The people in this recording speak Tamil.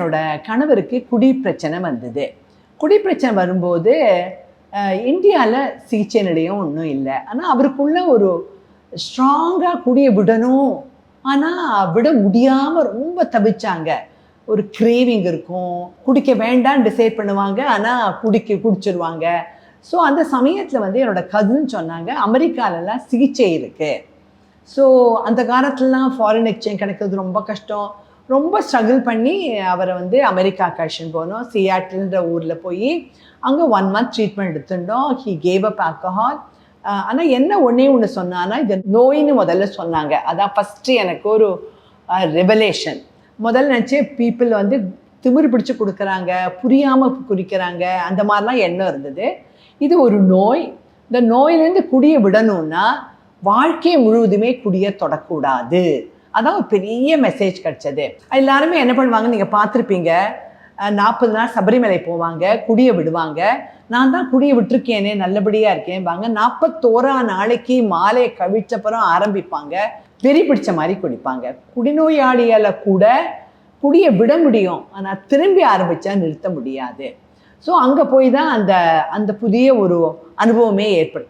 என்னோட கணவருக்கு குடி பிரச்சனை வந்தது. குடி பிரச்சனை வரும்போது இந்தியாவில் சிகிச்சை நிலையம் ஒன்றும் இல்லை. ஆனால் அவருக்குள்ள ஒரு ஸ்ட்ராங்காக குடியை விடணும், ஆனால் விட முடியாமல் ரொம்ப தவிச்சாங்க. ஒரு கிரேவிங் இருக்கும், குடிக்க வேண்டான்னு டிசைட் பண்ணுவாங்க, ஆனால் குடிச்சிருவாங்க. ஸோ அந்த சமயத்தில் வந்து என்னோட கசின் சொன்னாங்க, அமெரிக்காலலாம் சிகிச்சை இருக்குது. ஸோ அந்த காலத்துலலாம் ஃபாரின் எக்ஸ்சேஞ்ச் கிடைக்கிறது ரொம்ப கஷ்டம். ரொம்ப ஸ்ட்ரகிள் பண்ணி அவரை வந்து அமெரிக்காவுக்கு அழைச்சின்னு போனோம். சியாட்டில்ன்ற ஊரில் போய் அங்கே 1 month ட்ரீட்மெண்ட் எடுத்துட்டோம். He gave up alcohol. ஆனால் என்ன ஒன்று சொன்னான்னா, இது நோயின்னு முதல்ல சொன்னாங்க. அதான் ஃபஸ்ட்டு எனக்கு ஒரு ரெவலேஷன். முதல்ல நினச்சி பீப்புள் வந்து திமிரு பிடிச்சி கொடுக்குறாங்க, புரியாமல் குடிக்கிறாங்க, அந்த மாதிரிலாம் எண்ணம் இருந்தது. இது ஒரு நோய். இந்த நோயிலேருந்து குடியை விடணும்னா வாழ்க்கை முழுவதுமே குடியை தொடக்கூடாது. அதான் ஒரு பெரிய மெசேஜ் கிடச்சது. எல்லாருமே என்ன பண்ணுவாங்க, நீங்கள் பார்த்துருப்பீங்க, 40 நாள் சபரிமலை போவாங்க, குடியை விடுவாங்க. நான் தான் குடியை விட்டுருக்கேனே, நல்லபடியாக இருக்கேன் வாங்க. 41ஆம் நாளைக்கு மாலையை கவிழ்ச்சப்புறம் ஆரம்பிப்பாங்க, வெறி பிடிச்ச மாதிரி குடிப்பாங்க. குடிநோயாளியால் கூட குடியை விட முடியும், ஆனால் திரும்பி ஆரம்பித்தா நிறுத்த முடியாது. ஸோ அங்கே போய் தான் அந்த புதிய ஒரு அனுபவமே ஏற்பட்டது.